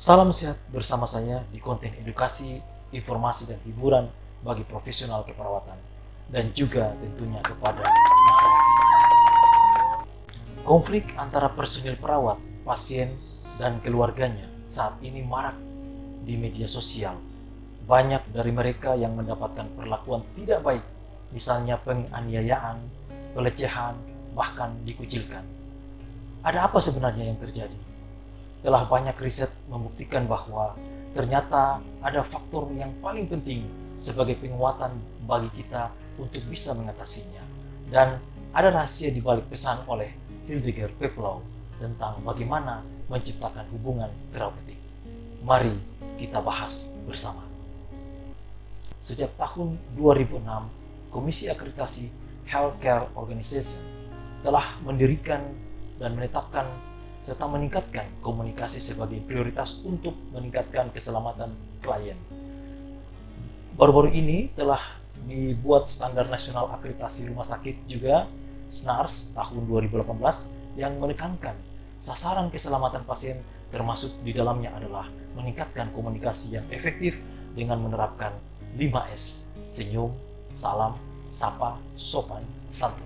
Salam sehat bersama saya di konten edukasi, informasi, dan hiburan bagi profesional keperawatan dan juga tentunya kepada masyarakat. Konflik antara personil perawat, pasien, dan keluarganya saat ini marak di media sosial. Banyak dari mereka yang mendapatkan perlakuan tidak baik, misalnya penganiayaan, pelecehan, bahkan dikucilkan. Ada apa sebenarnya yang terjadi? Telah banyak riset membuktikan bahwa ternyata ada faktor yang paling penting sebagai penguatan bagi kita untuk bisa mengatasinya. Dan ada rahasia di balik pesan oleh Hildegard Peplau tentang bagaimana menciptakan hubungan terapeutik. Mari kita bahas bersama. Sejak tahun 2006, Komisi Akreditasi Healthcare Organization telah mendirikan dan menetapkan serta meningkatkan komunikasi sebagai prioritas untuk meningkatkan keselamatan klien. Baru-baru ini telah dibuat standar nasional akreditasi rumah sakit juga, SNARS tahun 2018, yang menekankan sasaran keselamatan pasien termasuk di dalamnya adalah meningkatkan komunikasi yang efektif dengan menerapkan 5S, senyum, salam, sapa, sopan, santun.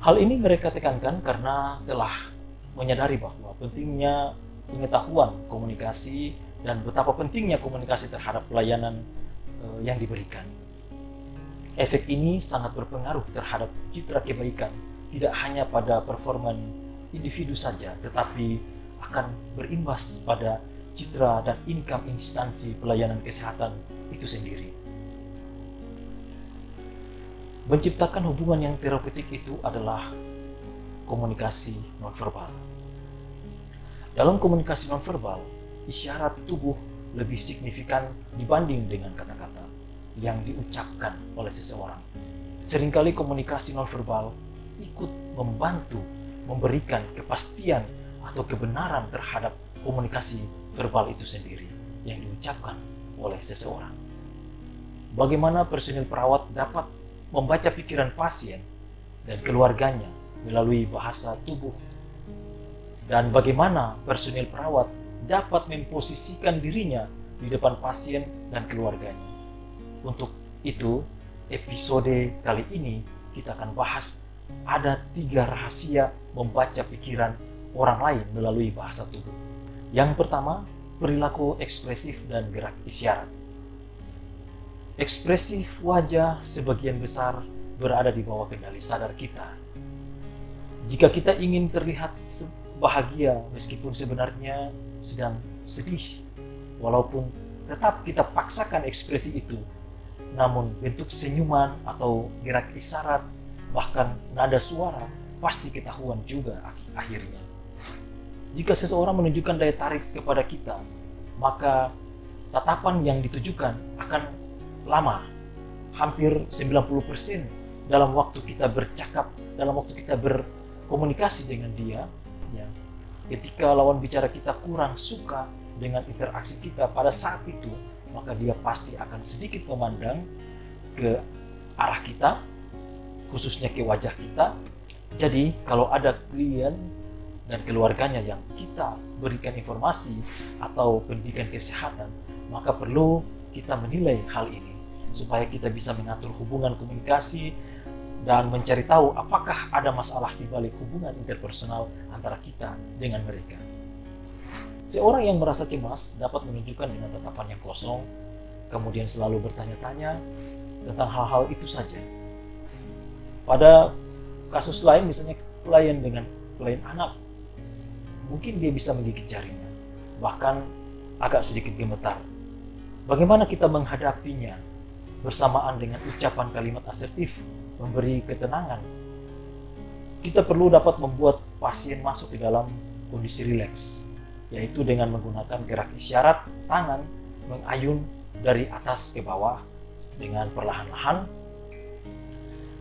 Hal ini mereka tekankan karena telah menyadari bahwa pentingnya pengetahuan komunikasi dan betapa pentingnya komunikasi terhadap pelayanan yang diberikan. Efek ini sangat berpengaruh terhadap citra kebaikan, tidak hanya pada performa individu saja, tetapi akan berimbas pada citra dan income instansi pelayanan kesehatan itu sendiri. Menciptakan hubungan yang terapeutik itu adalah komunikasi nonverbal. Dalam komunikasi nonverbal, isyarat tubuh lebih signifikan dibanding dengan kata-kata yang diucapkan oleh seseorang. Seringkali komunikasi nonverbal ikut membantu memberikan kepastian atau kebenaran terhadap komunikasi verbal itu sendiri yang diucapkan oleh seseorang. Bagaimana personil perawat dapat membaca pikiran pasien dan keluarganya melalui bahasa tubuh, dan bagaimana personil perawat dapat memposisikan dirinya di depan pasien dan keluarganya. Untuk itu, episode kali ini kita akan bahas ada 3 rahasia membaca pikiran orang lain melalui bahasa tubuh. Yang pertama, perilaku ekspresif dan gerak isyarat. Ekspresif wajah sebagian besar berada di bawah kendali sadar kita. Jika kita ingin terlihat bahagia meskipun sebenarnya sedang sedih, walaupun tetap kita paksakan ekspresi itu, namun bentuk senyuman atau gerak isyarat, bahkan nada suara pasti ketahuan juga akhirnya. Jika seseorang menunjukkan daya tarik kepada kita, maka tatapan yang ditujukan akan lama, hampir 90% dalam waktu kita bercakap, dalam waktu kita berkomunikasi dengan dia, ya. Ketika lawan bicara kita kurang suka dengan interaksi kita pada saat itu, maka dia pasti akan sedikit memandang ke arah kita, khususnya ke wajah kita. Jadi kalau ada klien dan keluarganya yang kita berikan informasi atau pendidikan kesehatan, maka perlu kita menilai hal ini supaya kita bisa mengatur hubungan komunikasi dan mencari tahu apakah ada masalah di balik hubungan interpersonal antara kita dengan mereka. Seorang yang merasa cemas dapat menunjukkan dengan tatapan yang kosong, kemudian selalu bertanya-tanya tentang hal-hal itu saja. Pada kasus lain, misalnya klien anak, mungkin dia bisa menggigit jarinya, bahkan agak sedikit gemetar. Bagaimana kita menghadapinya bersamaan dengan ucapan kalimat asertif memberi ketenangan? Kita perlu dapat membuat pasien masuk ke dalam kondisi rileks, yaitu dengan menggunakan gerak isyarat tangan mengayun dari atas ke bawah dengan perlahan-lahan.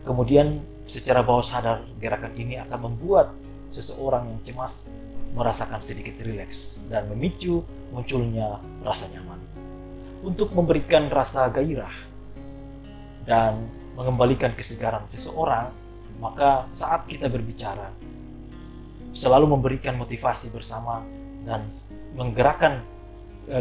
Kemudian secara bawah sadar gerakan ini akan membuat seseorang yang cemas merasakan sedikit rileks dan memicu munculnya rasa nyaman. Untuk memberikan rasa gairah dan mengembalikan kesegaran seseorang, maka saat kita berbicara selalu memberikan motivasi bersama dan menggerakkan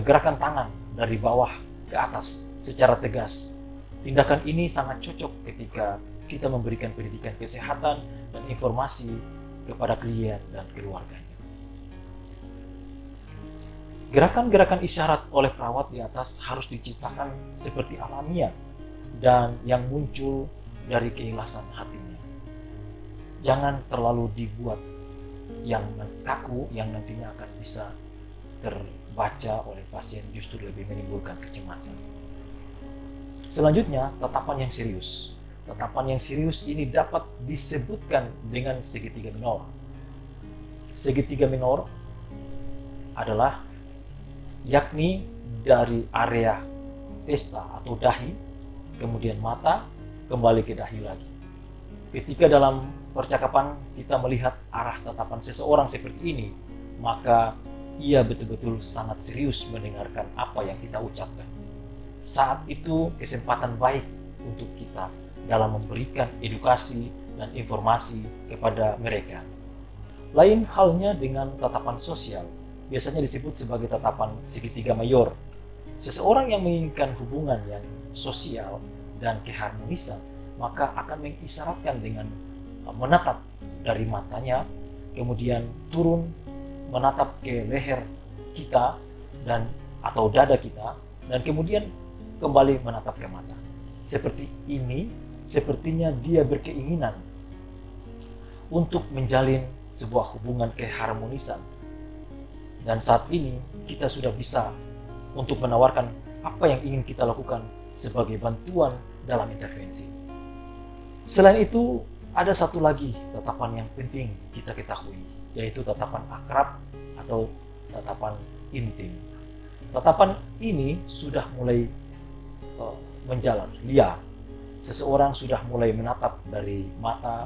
gerakan tangan dari bawah ke atas secara tegas. Tindakan ini sangat cocok ketika kita memberikan pendidikan kesehatan dan informasi kepada klien dan keluarganya. Gerakan-gerakan isyarat oleh perawat di atas harus diciptakan seperti alamiah dan yang muncul dari keikhlasan hatinya. Jangan terlalu dibuat yang kaku yang nantinya akan bisa terbaca oleh pasien, justru lebih menimbulkan kecemasan. Selanjutnya, tatapan yang serius. Tatapan yang serius ini dapat disebutkan dengan segitiga minor. Segitiga minor adalah yakni dari area testa atau dahi, kemudian mata, kembali ke dahi lagi. Ketika dalam percakapan kita melihat arah tatapan seseorang seperti ini, maka ia betul-betul sangat serius mendengarkan apa yang kita ucapkan. Saat itu kesempatan baik untuk kita dalam memberikan edukasi dan informasi kepada mereka. Lain halnya dengan tatapan sosial, biasanya disebut sebagai tatapan segitiga mayor. Seseorang yang menginginkan hubungan yang sosial dan keharmonisan, maka akan mengisyaratkan dengan menatap dari matanya, kemudian turun menatap ke leher kita dan atau dada kita, dan kemudian kembali menatap ke mata. Seperti ini, sepertinya dia berkeinginan untuk menjalin sebuah hubungan keharmonisan. Dan saat ini kita sudah bisa untuk menawarkan apa yang ingin kita lakukan sebagai bantuan dalam intervensi. Selain itu, ada satu lagi tatapan yang penting kita ketahui, yaitu tatapan akrab atau tatapan intim. Tatapan ini sudah mulai menjalar liar. Seseorang sudah mulai menatap dari mata,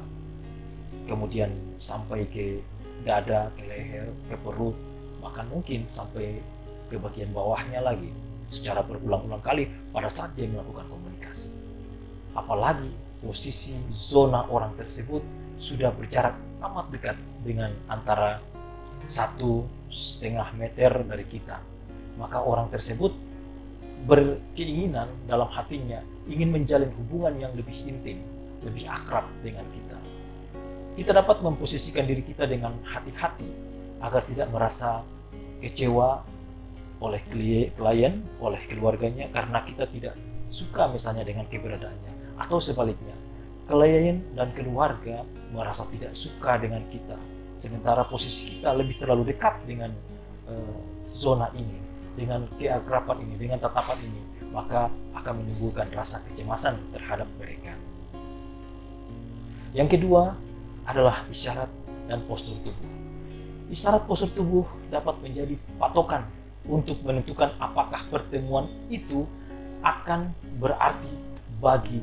kemudian sampai ke dada, ke leher, ke perut, bahkan mungkin sampai ke bagian bawahnya lagi secara berulang-ulang kali pada saat dia melakukan komunikasi. Apalagi posisi zona orang tersebut sudah berjarak amat dekat dengan antara 1,5 meter dari kita, maka orang tersebut berkeinginan dalam hatinya ingin menjalin hubungan yang lebih intim, lebih akrab dengan kita. Kita dapat memposisikan diri kita dengan hati-hati agar tidak merasa kecewa oleh klien, oleh keluarganya karena kita tidak suka misalnya dengan keberadaannya, atau sebaliknya, klien dan keluarga merasa tidak suka dengan kita, sementara posisi kita lebih terlalu dekat dengan zona ini, dengan keakraban ini, dengan tatapan ini, maka akan menimbulkan rasa kecemasan terhadap mereka. Yang kedua adalah isyarat dan postur tubuh. Isyarat postur tubuh dapat menjadi patokan untuk menentukan apakah pertemuan itu akan berarti bagi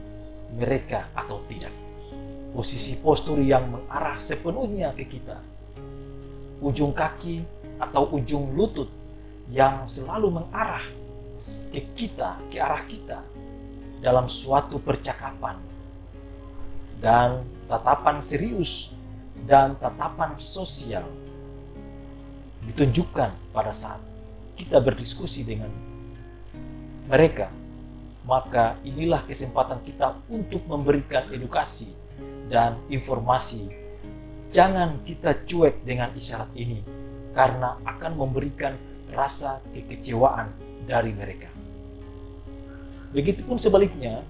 mereka atau tidak. Posisi postur yang mengarah sepenuhnya ke kita, ujung kaki atau ujung lutut yang selalu mengarah ke kita, ke arah kita dalam suatu percakapan, dan tatapan serius dan tatapan sosial ditunjukkan pada saat kita berdiskusi dengan mereka, maka inilah kesempatan kita untuk memberikan edukasi dan informasi. Jangan kita cuek dengan isyarat ini, karena akan memberikan rasa kekecewaan dari mereka. Begitupun sebaliknya,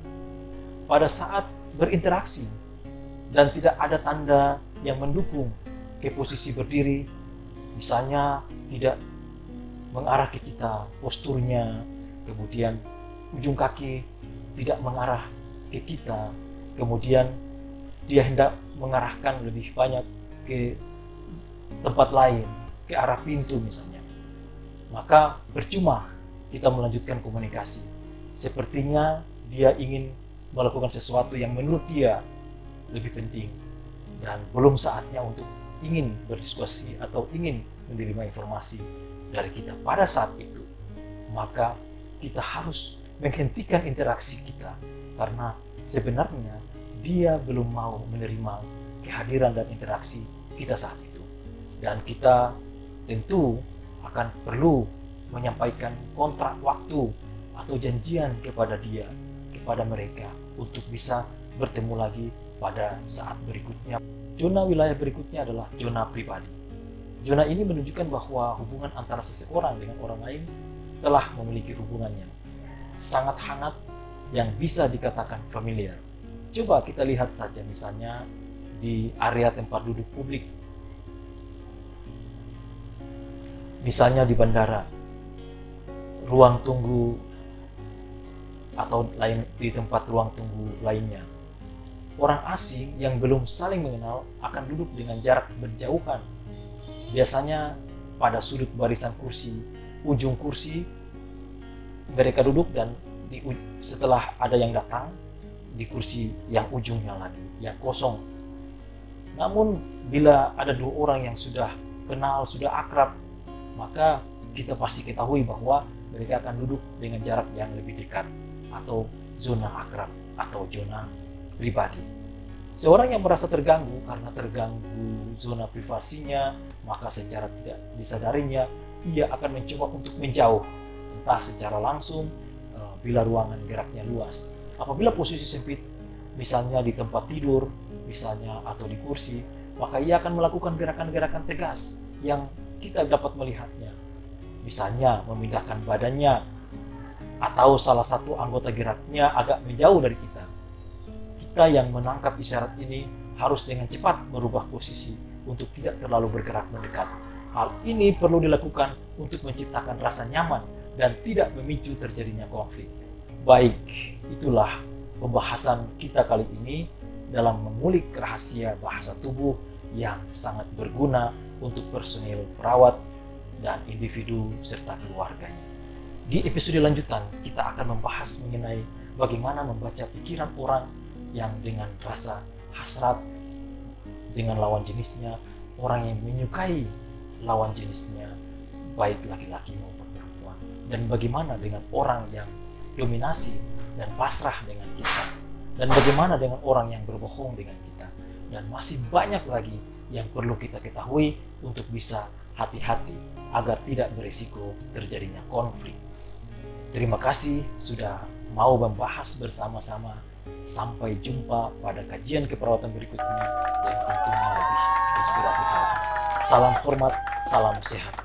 pada saat berinteraksi dan tidak ada tanda yang mendukung ke posisi berdiri, misalnya tidak mengarah ke kita posturnya, kemudian ujung kaki tidak mengarah ke kita, kemudian dia hendak mengarahkan lebih banyak ke tempat lain, ke arah pintu misalnya, maka percuma kita melanjutkan komunikasi. Sepertinya dia ingin melakukan sesuatu yang menurut dia lebih penting dan belum saatnya untuk ingin berdiskusi atau ingin menerima informasi dari kita pada saat itu. Maka kita harus menghentikan interaksi kita, karena sebenarnya dia belum mau menerima kehadiran dan interaksi kita saat itu. Dan kita tentu akan perlu menyampaikan kontrak waktu atau janjian kepada dia, kepada mereka untuk bisa bertemu lagi pada saat berikutnya. Zona wilayah berikutnya adalah zona pribadi. Zona ini menunjukkan bahwa hubungan antara seseorang dengan orang lain telah memiliki hubungan yang sangat hangat yang bisa dikatakan familiar. Coba kita lihat saja misalnya di area tempat duduk publik. Misalnya di bandara, ruang tunggu atau lain di tempat ruang tunggu lainnya. Orang asing yang belum saling mengenal akan duduk dengan jarak berjauhan. Biasanya pada sudut barisan kursi, ujung kursi mereka duduk dan setelah ada yang datang di kursi yang ujungnya lagi, yang kosong. Namun bila ada dua orang yang sudah kenal, sudah akrab, maka kita pasti ketahui bahwa mereka akan duduk dengan jarak yang lebih dekat atau zona akrab atau zona pribadi. Seorang yang merasa terganggu karena terganggu zona privasinya, maka secara tidak disadarinya ia akan mencoba untuk menjauh, entah secara langsung bila ruangan geraknya luas. Apabila posisi sempit, misalnya di tempat tidur, misalnya atau di kursi, maka ia akan melakukan gerakan-gerakan tegas yang kita dapat melihatnya. Misalnya memindahkan badannya atau salah satu anggota geraknya agak menjauh dari kita. Kita yang menangkap isyarat ini harus dengan cepat merubah posisi untuk tidak terlalu bergerak mendekat. Hal ini perlu dilakukan untuk menciptakan rasa nyaman dan tidak memicu terjadinya konflik. Baik, itulah pembahasan kita kali ini dalam mengulik rahasia bahasa tubuh yang sangat berguna untuk personil perawat dan individu serta keluarganya. Di episode lanjutan, kita akan membahas mengenai bagaimana membaca pikiran orang yang dengan rasa hasrat dengan lawan jenisnya, orang yang menyukai lawan jenisnya, baik laki-laki maupun perempuan, dan bagaimana dengan orang yang dominasi dan pasrah dengan kita, dan bagaimana dengan orang yang berbohong dengan kita, dan masih banyak lagi yang perlu kita ketahui untuk bisa hati-hati agar tidak berisiko terjadinya konflik. Terima kasih sudah mau membahas bersama-sama. Sampai jumpa pada kajian keperawatan berikutnya yang tentunya lebih inspiratif lagi. Salam hormat, salam sehat.